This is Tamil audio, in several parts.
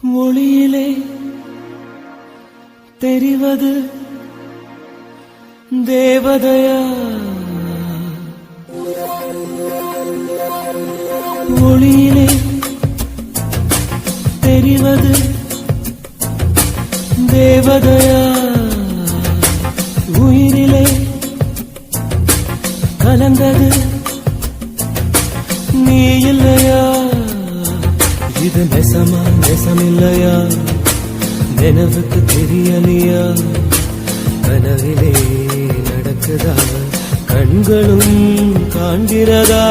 மொழியிலே தெரிவது தேவதையா, மொழியிலே தெரிவது தேவதையா, உயிரிலே கலந்தது நீ இல்லையா? இது நெசமா நெசமில்லையா? நினைவுக்கு தெரியலையா? கனவிலே நடக்குதா? கண்களும் காண்கிறதா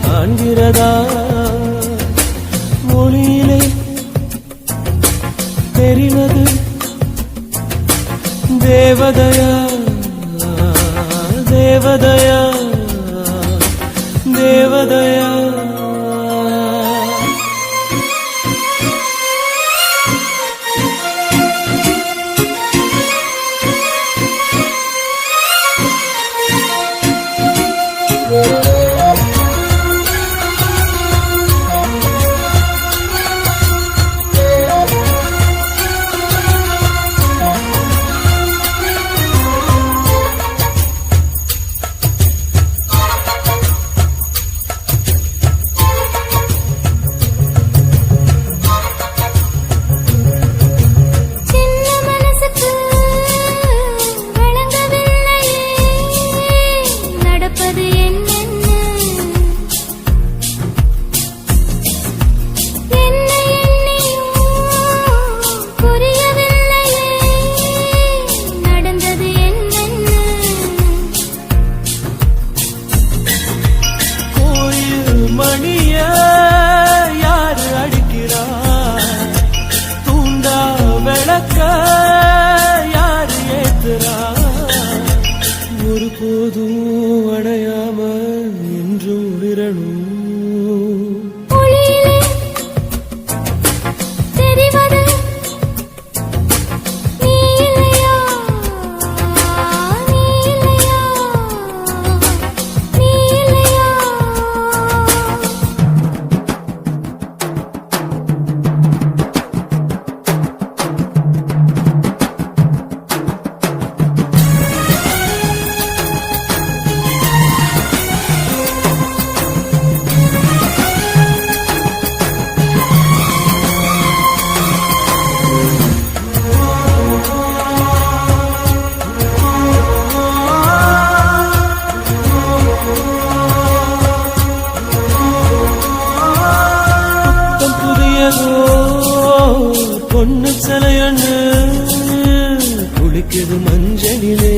காண்கிறதா? மொழியிலே தெரிவது தேவதையா, தேவதையா, தேவதையா. ஒருபோதும் அடையாம என்றும் விரணும். பொண்ணு சிலையண்ணு குளிக்குது மஞ்சளிலே,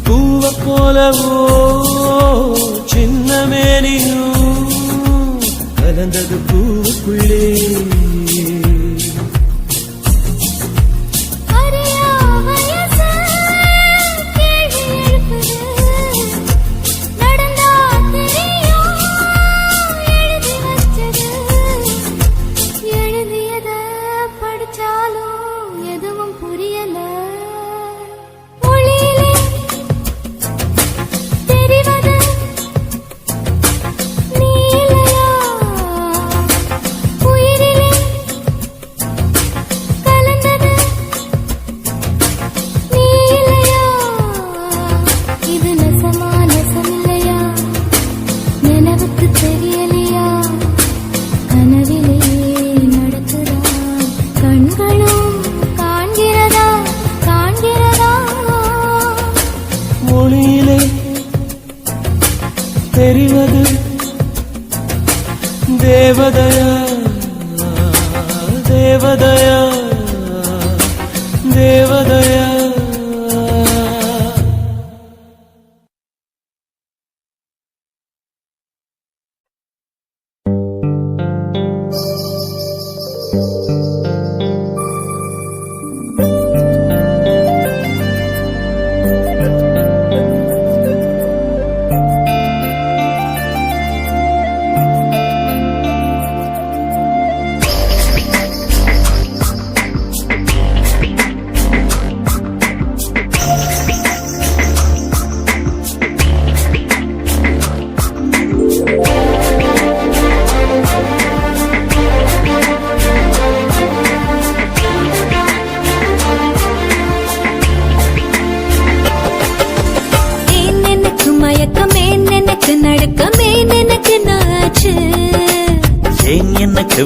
பூவ போலவோ சின்ன மேனியும் கலந்தது பூவுக்குள்ளே. மொழியிலே தெரிவது தேவதையா, தேவதையா, தேவதையா.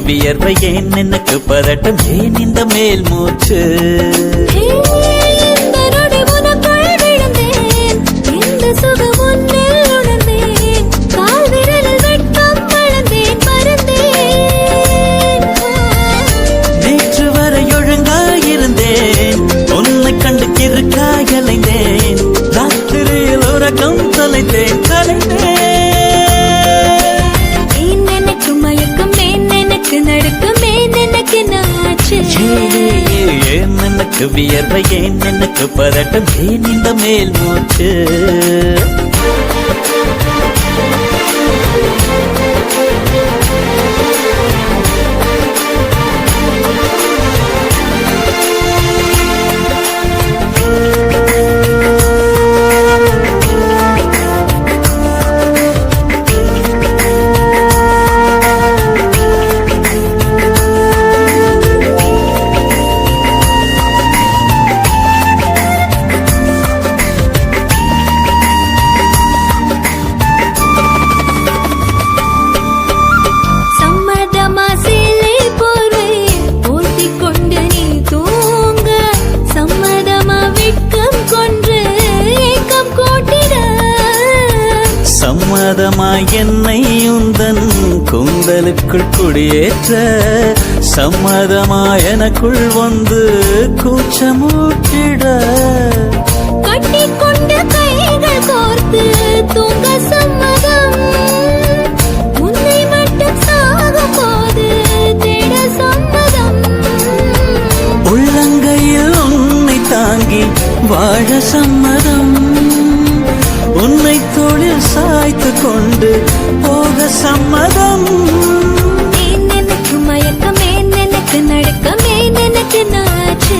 வியர்வை ஏன் எனக்கு பதட்டம் ஏன் இந்த மேல் மூச்சு நேற்று வரை ஒழுங்காயிருந்தேன் உன்னை கண்டு கிறுக்காயலைந்தேன் ராத்திரியில் உறக்கம் தொலைத்தேன் கலைந்தேன் ஏன் எனக்கு வியர்வை ஏன் எனக்கு பதட்டம் ஏன் இந்த மேல் மூச்சு சம்மதமாய் என்னை உந்தன் கூந்தலுக்குள் குடியேற்ற சம்மதமாய் எனக்குள் வந்து கூச்சமூட்டிட கட்டிக்கொண்ட கைகள் கோர்த்து தூங்க சம்மதம் உன்னை மட்டும் சாக போது தேட சம்மதம் உள்ளங்கையில் உன்னை தாங்கி வாழ சம்மதம் உன்னை தோளில் சாய்த்து கொண்டு போக சம்மதம் எனக்கு மயக்கமே எனக்கு நடக்கமே எனக்கு நாச்சு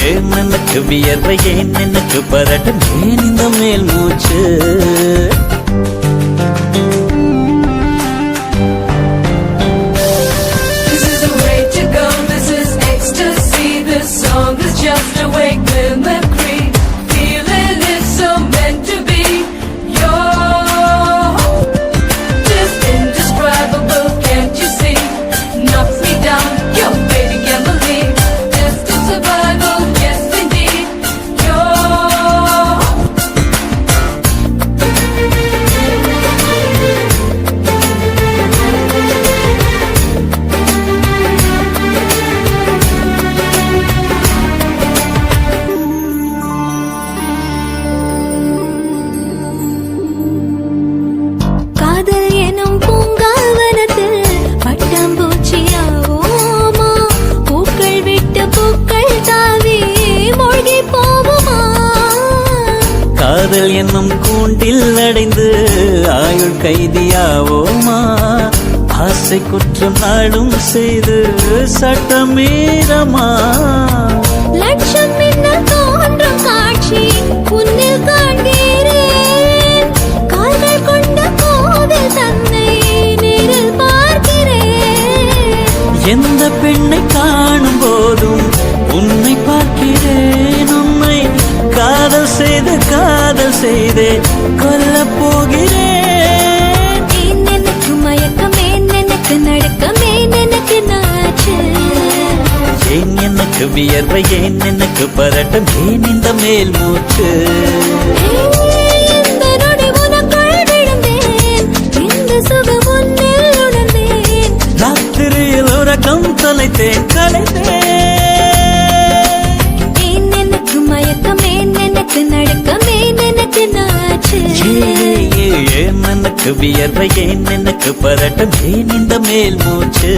ஏன் எனக்கு வியர்வை ஏன் எனக்கு பதட்டம் ஏன் இந்த மேல் மூச்சு This is the way to go, this is ecstasy, this song is just a wake mimicry. Feeling is so meant to be. You're just indescribable, can't you see? Knocks me down, your baby can't believe. Just a survival, yes indeed. You're காதல் எனும் பூங்காவனத்தில் பட்டாம்பூச்சியாவோமா பூக்கள் விட்டு பூக்கள் தாவி மூழ்கி போவோமா காதல் என்னும் கூண்டில் அடைந்து ஆயுள் கைதியாவோமா ஆசை குற்றம் நாடும் செய்து சட்டமீறமா லட்சம் மின்னல் தோன்றும் காட்சி உன்னில் காண்கிறேன் கால்கள் கொண்ட கோவில் தன்னை நேரில் பார்க்கிறேன் எந்த பெண்ணை காணும் போதும் உன்னை பார்க்கிறேன் உன்னை காதல் செய்தே கொல்லப் போகிறேன் எனக்கு மயக்கமே எனக்கு நடக்கமே எனக்கு நாச்சு ஏன் எனக்கு வியர்வை ஏன் எனக்கு பதட்டம் ஏன் இந்த மேல் மூச்சு இந்த நொடி உனக்குள் விழுந்தேன் இந்த சுகம் உன்னில் உணர்ந்தேன் ராத்திரியில் உறக்கம் தொலைத்தேன் கலைந்தேன் எனக்கு மயக்கமே எனக்கு நடக்கமே எனக்கு நாச்சு ஏன் எனக்கு வியர்வை ஏன் எனக்கு பதட்டம் ஏன் இந்த மேல் மூச்சு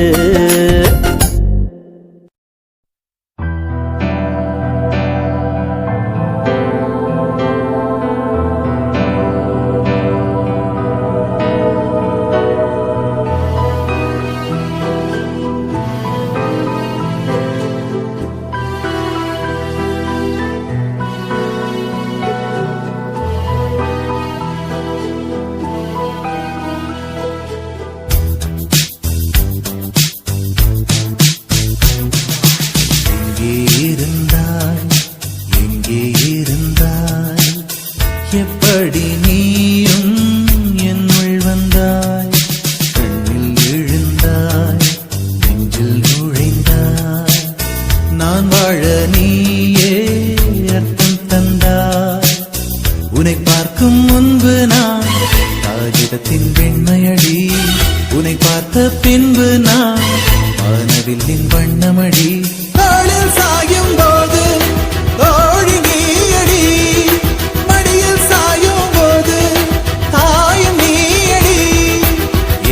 வெண்மையடி உன்னை பார்த்த பின்பு நான் வானவில்லின் வண்ணமடி தோளில் சாயும் போது தோழி நீயடி மடியில் சாயும் போது தாயும் நீயடி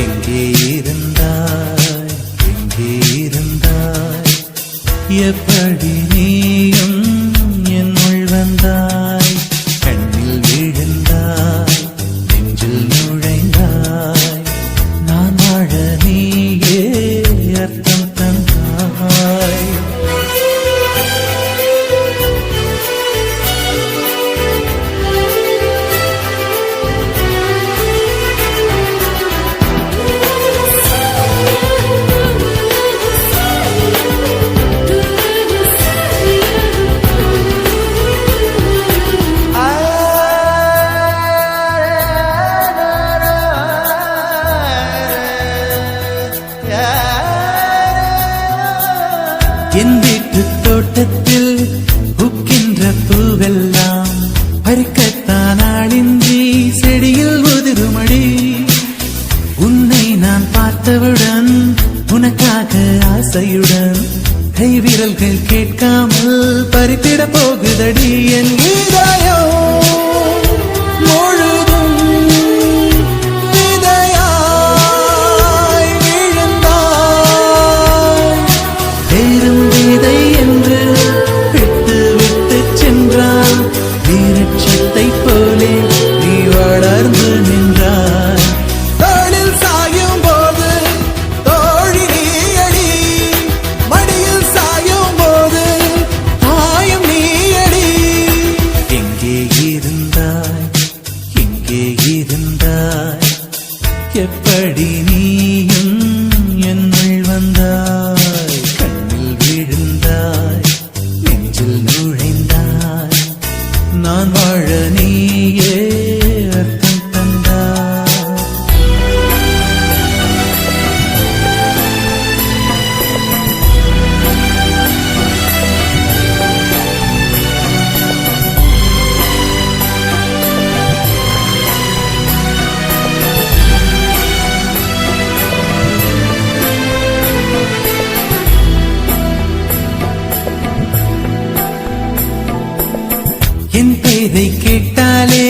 எங்கே இருந்தாய் எங்கே இருந்தாய் எப்படி நீயும் என்னுள் வந்தாய் கண்ணில் விழுந்தாய் நெஞ்சில் நுழைந்தாய் நான் வாழ நீயே அர்த்தம் தந்தாய் என் வீட்டு தோட்டத்தில் பூக்கின்ற பூவெல்லாம் பறிக்கத்தான் ஆளின்றி செடியில் உதிருமடி உன்னை நான் பார்த்தவுடன் உனக்காக ஆசையுடன் கைவிரல்கள் கேட்காமல் பறித்திட போகுதடி என் இதயம் முழுதும் விதையாய் விழுந்தாய் பேரும் விதை என்று விட்டு விட்டு சென்றால் வீரட்சத்தை போலே நீ வளர்ந்து நின்றாய் தோளில் சாயும் போது தோழி நீயடி மடியில் சாயும் போது தாயும் நீயடி எங்கே இருந்தாய் எங்கே இருந்தாய் எப்படி நீயும் என்னுள் வந்தாய் கண்ணில் விழுந்தாய் நெஞ்சில் நுழைந்தாய் நான் வாழ நீயே அர்த்தம் தந்தாய் என் பேரை கேட்டாலே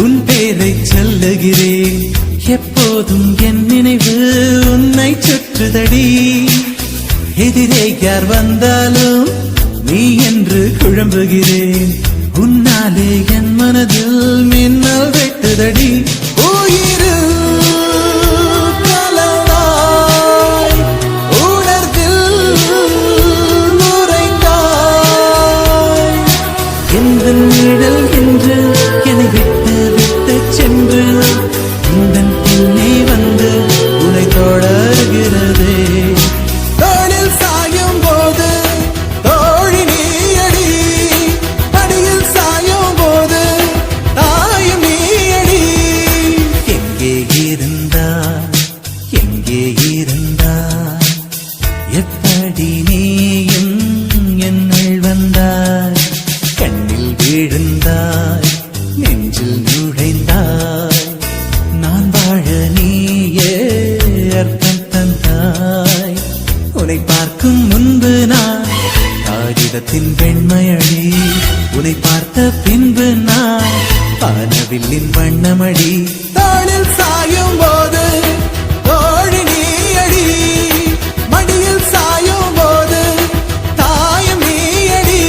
உன் பேரை சொல்லுகிறேன் எப்போதும் என் நினைவு உன்னை சுற்றுதடி எதிரே யார் வந்தாலும் நீ என்று குழம்புகிறேன் உன்னாலே என் மனதில் மின்னல் வெட்டுதடி உயிரில் கலந்தாய் உணர்வில் நுரைந்தாய் எந்த நிழல் என்று என்னை விட்டு விட்டு சென்று இந்த பின்னே வந்து உன்னை தொடர்கிறதே தோளில் சாயும் போது தோழி நீயடி மடியில் சாயும் போது தாயும் நீயடி எங்கே இருந்தாய் எங்கே இருந்தாய் எப்படி நீயும் என்னுள் வந்தாய் கண்ணில் விழுந்தாய் நெஞ்சில் நுழைந்தாய் நான் வாழ நீயே அர்த்தம் தந்தாய் உன்னை பார்க்கும் முன்பு நான் காகிதத்தின் வெண்மையடி உன்னை பார்த்த பின்பு நான் வானவில்லின் வண்ணமடி தோளில் சாயும் போது தோழி நீயடி மடியில் சாயும் போது தாயும் நீயடி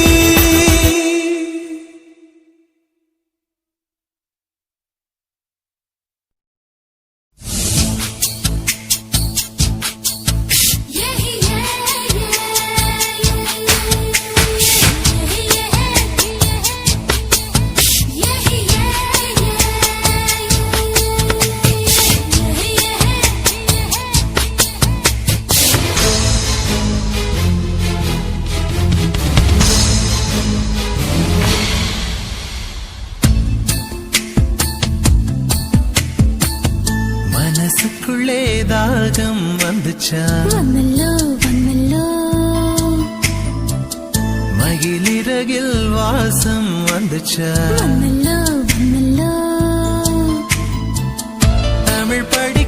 மனசுக்குள்ளே தாகம் வந்துச்சா வந்தல்லோ வந்தல்லோ மகிழிறகில் வாசம் வந்துச்சா வந்தல்லோ வந்தல்லோ தமிழ் படி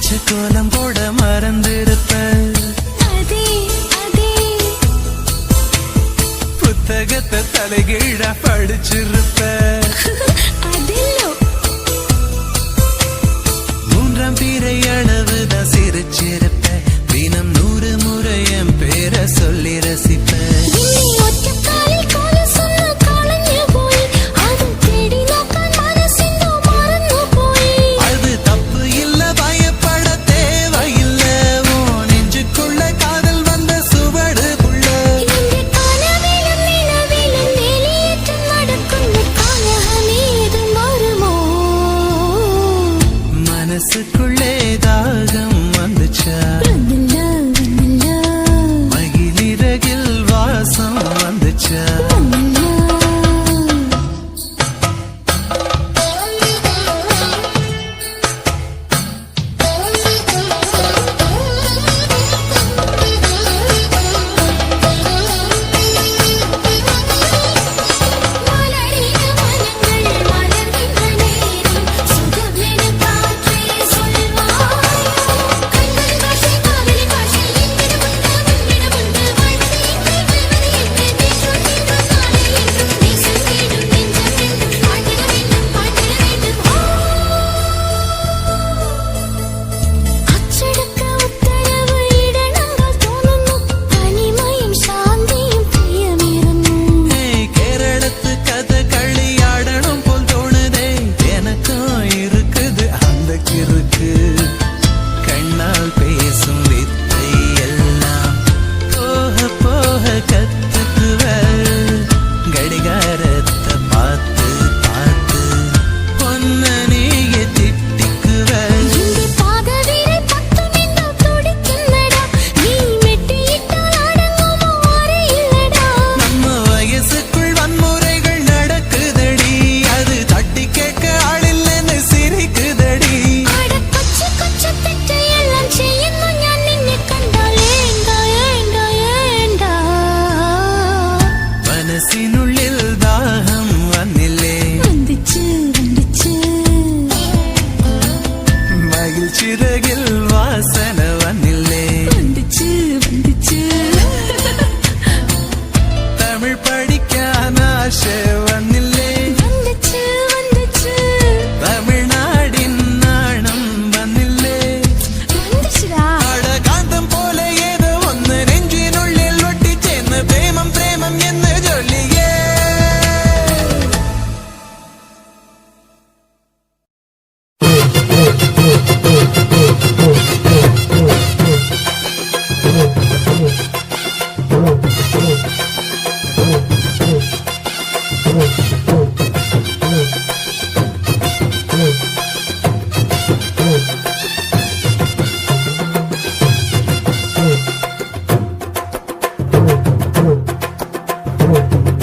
வச்ச கோலம் போட மறந்திருப்ப. அதே அதே புத்தகத்தை தலைகீழா படிச்சிருப்ப. அதில்லோ மூன்றாம் பிறை அளவுதான் சிரிச்சிருப்ப. தினம் 100 முறை என் பேரை சொல்லி ரசிப்ப. இன்னி ஒற்ற காலில் கோல சொன்ன காலஞ்சு போய் அது தேடி நோக்க மனசிந்தோ மறந்து போய் அது தப்பு இல்ல, பயப்பட தேவையில்ல. உன் நெஞ்சுக்குள்ள காதல் வந்த சுவடுக்குள்ள இந்த காலவிலும் நிலவிலும் வெளியேற்றம் நடக்கும் காலமே இது மாறுமோ மனசுக்குள்ளே தாகம் வந்துச்சா. வந்தல்ல வந்தல்ல மகிழிறகில் வாசம் வந்துச்சா. மலரின மனங்கள் மலர்கின்ற நேரம் சுகமென காற்றே சொல்வாய். கண்கள் பாஷை காதலி பாஷை என்கிற முந்து வாழ்க்கை என்று வெல்வது என்று நீ சொல்கின்ற காலை என்றும் நேசம் தேடும் நெஞ்சம் என்றும் வாழ்ந்திட வேண்டும் வாழ்ந்திட வேண்டும். அச்சடக்க உத்தரவு இடனங்கள் தோணுന്നു தனிமையும் சாந்தியும் பிரியமிருந்தும் கேரளத்து கதை களியாடணும் போல் தோணுதே. எனக்கும் இருக்குது அந்த கிறுக்கு. கண்ணால் பேசும் வித்தை எல்லாம் போக போக கத்துக்குவ. கடிகாரத்தை பார்த்து பார்த்து பொன்ன நீய திட்டிக்குவ. இங்கே பாதவீரை பத்தும் இன்னும் துடிக்கின்றடா. நீ மெட்டியிட்டால் அடங்குமோ அறையில்லடா. நம்ம வயசுக்குள் வன்முறைகள் நடக்குதடி. அது தட்டி கேட்க ஆளில்லைன்னு சிரிக்குதடி. அட கொச்சு கொச்சு தெற்றை எல்லாம் ചെയ്യുന്നു ഞാൻ നിന്നെ കണ്ടാൽ ഏണ്ടാ ഏണ്ടാ ഏണ്ടാ மனசினுள்ளில் தாகம் வந்தில்லே. வந்துச்சு வந்துச்சு மகிழ்ச்சிறகில் வாசனை வந்தில்லே. வந்துச்சு வந்துச்சு தமிழ் படிக்கான ஆசை வந்தில்லே. வந்துச்சு வந்துச்சு தமிழ்நாடின் நாணம் வந்தில்லே. வந்துச்சுடா அட காந்தம் போல ஏதோ ஒன்னு நெஞ்சினுள்ளில் ஒட்டி சேர்ந்த பிரேமம் பிரேமம் என்ன சொல்லியே.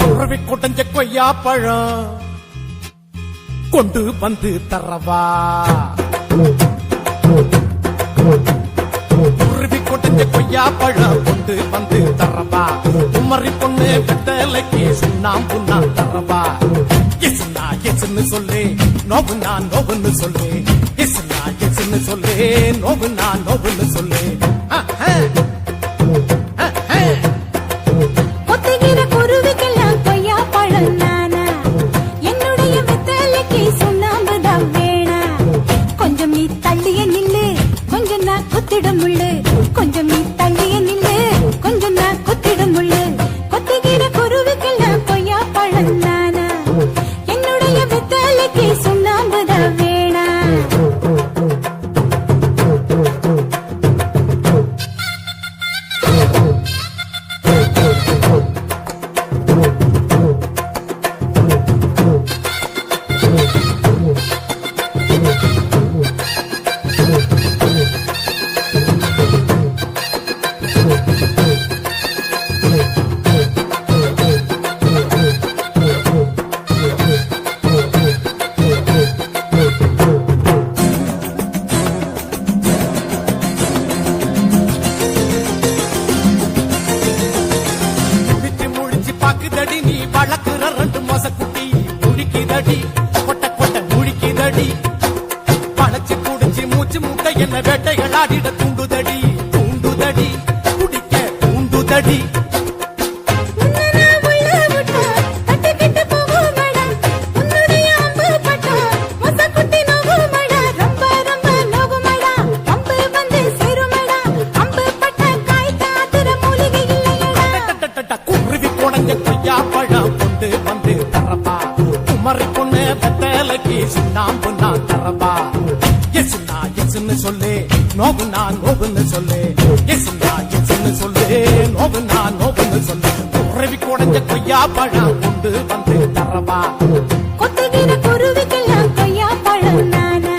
உறவி கொட்டஞ்ச கொய்யா பழம் கொண்டு வந்து தரவா. உருவி கொட்டஞ்ச கொய்யா பழம் கொண்டு வந்து தரவா. உமரி பொண்ணு வெத்தலைக்கு சுண்ணாம்பு நான் தரவா. எசுனா எசுன்னு சொல்லு, நோவுனா நோவுன்னு சொல்லு. எசுனா எசுன்னு சொல்லு, நோவுனா நோவுன்னு சொல்லு. கொத்துகிற குருவிக்கெல்லாம் கொய்யா பழம் நானா. என்னுடைய வெத்தலைக்கு சுண்ணாம்புதான் வேணா. கொஞ்சம் நீ தள்ளிய நில்லு, கொஞ்சம் நான் குத்திடும் முள்ளு. கொஞ்சம் நீ தள்ளிய நில்லு, கொஞ்சம் நான் குத்திடும் முள்ளு. கொத்துகிற குருவிக்கெல்லாம் கொய்யா பழம் நானா. என்னுடைய வெத்தலைக்கு சுண்ணாம்புதான் வேணா. முழிக்குதடி கொட்ட கொட்ட முழிக்குதடி பழச்சு குடிச்சு மூச்சு முட்டை என்ன வேட்டைகள் ஆடிட தூண்டுதடி தூண்டுதடி குடிக்க தூண்டுதடி குருவி குடஞ்ச கொய்யா பழம் கொண்டு வந்து தரப்பா குமரி பொண்ணு வெத்தலைக்கு சுண்ணாம்பு நான் தரப்பா எசுனா எசுன்னு சொல்லு நோவுனா நோவுன்னு சொல்லு எசுனா எசுன்னு சொல்லு நோவுனா நோவுன்னு சொல்லு குருவி குடஞ்ச கொய்யா பழம் கொண்டு வந்து தரப்பா கொத்துகிற குருவிக்கெல்லாம் கொய்யா பழம் நானா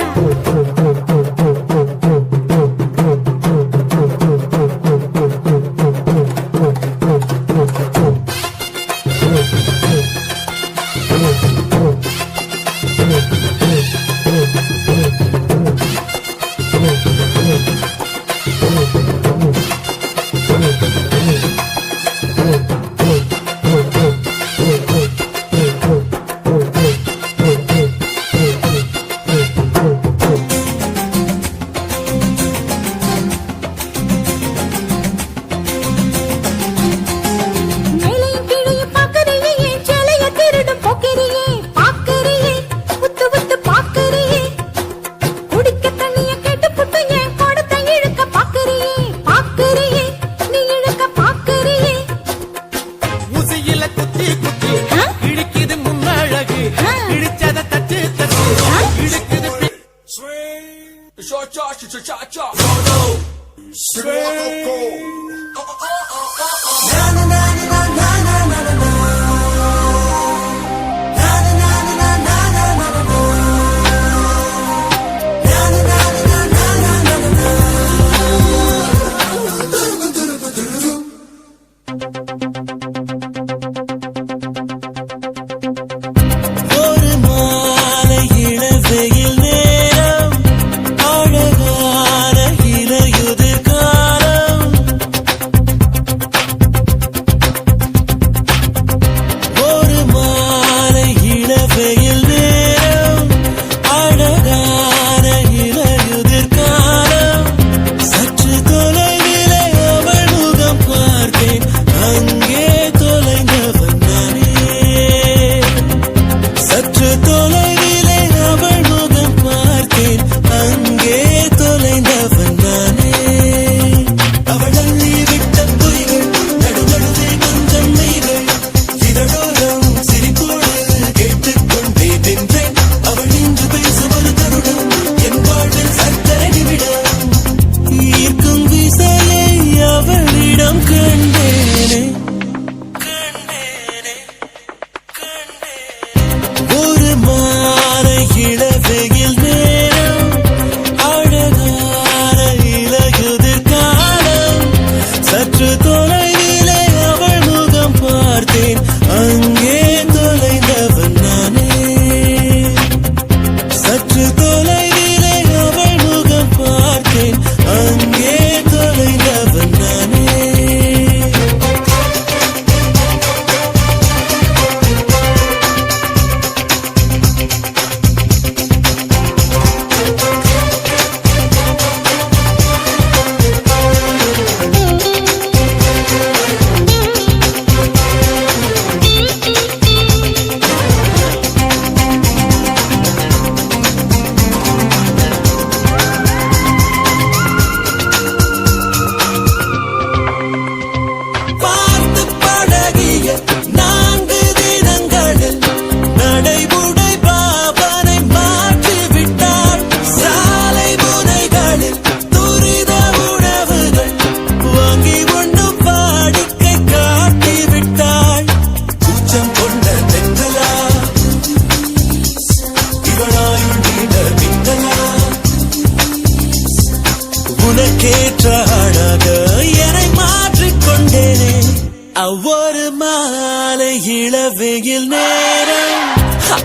ஒவ்வொரு மாலை இளவெயில் நேரம்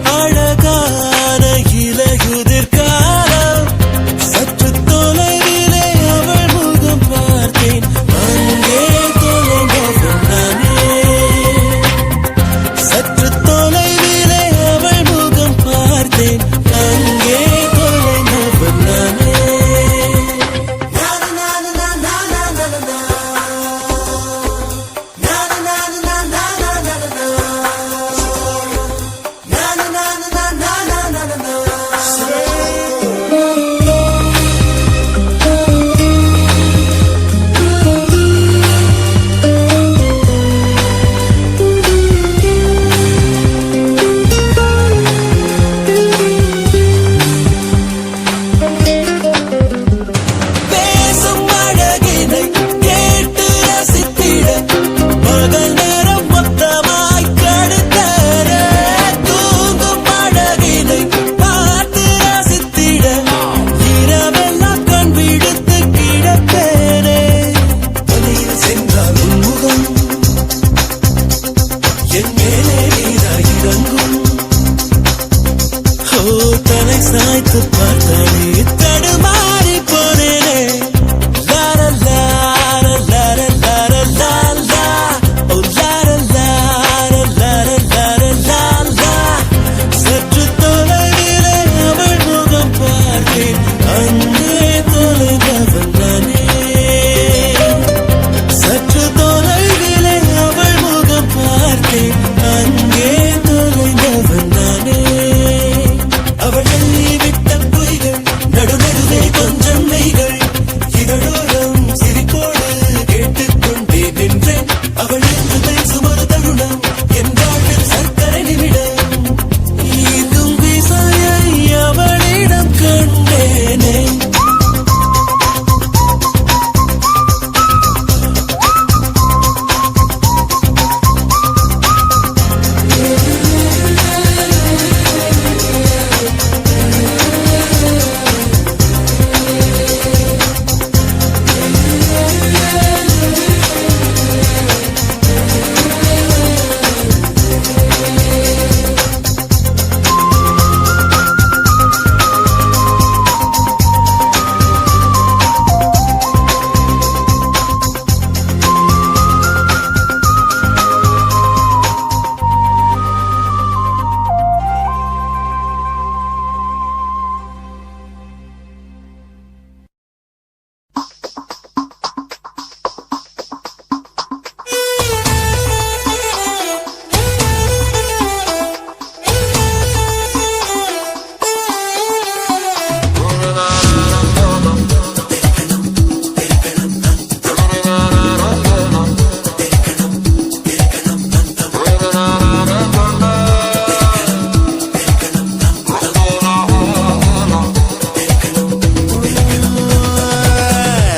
அழகான இலையுதிர் காலம் சற்று தொலைவிலே அவள் முகம் பார்த்தேன் அங்கே தொலைந்தவன் நானே சற்று தொலைவிலே அவள் முகம் பார்த்தேன் அங்கே தொலைந்தவன் நானே தலை சாய்த்து பார்த்தாலே தடுமாறி போனேனே லார லார லார லார லாலா ஓ லார லார லார லார லாலா சற்று தொலைவிலே அவள் முகம் பார்த்தேன் அங்கே தொலைந்தவன் நானே சற்று தொலைவிலே அவள் முகம் பார்த்தேன் அங்கே தொலைந்தவன் நானே அவள் எண்ணி விட்ட பொய்கள் நடுநடுவே கொஞ்சம் மெய்கள் இதழோரம் சிரிப்போடு கேட்டுக்கொண்டே நின்றேன் அவள் என்று பேசும் ஒரு தருணம் என் வாழ்வில் சர்க்கரை நிமிடம் ஈர்க்கும் விசையை அவளிடம் கண்டேனே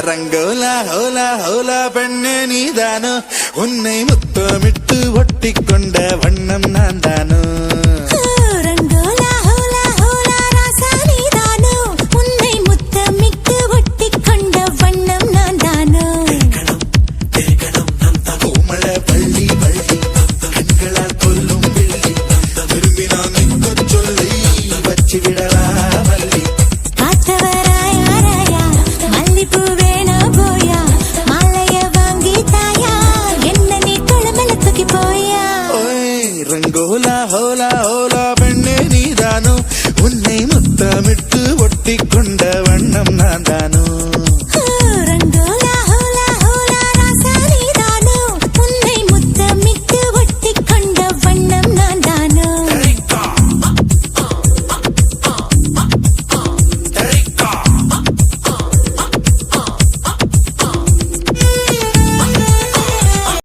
ரங்கோலா ஹோலா ஹோலா பெண்ணே நீதானோ உன்னை முத்தமிட்டு ஒட்டி கொண்ட வண்ணம் நான் தானோ ரங்கோலா ஹோலா ஹோலா ராசா நீதானோ உன்னை முத்தமிட்டு ஒட்டிக் கொண்ட வண்ணம் நான் தானோ கோமள பள்ளி பள்ளி கண்களால் கொல்லும் வெள்ளி விரும்பி நான் நிற்க சொல்லி வச்சு விடலா மல்லி காத்தவராயா மல்லிப்பூ வேணா போயா மாலைய வாங்கி தாயா என்ன நீ குளமல தூக்கி போயா ஓய் ரங்கோலா ஹோலா ஹோலா பெண்ணே நீதானோ உன்னை முத்தமிட்டு ஒட்டி கொண்ட வண்ணம் நான் தானோ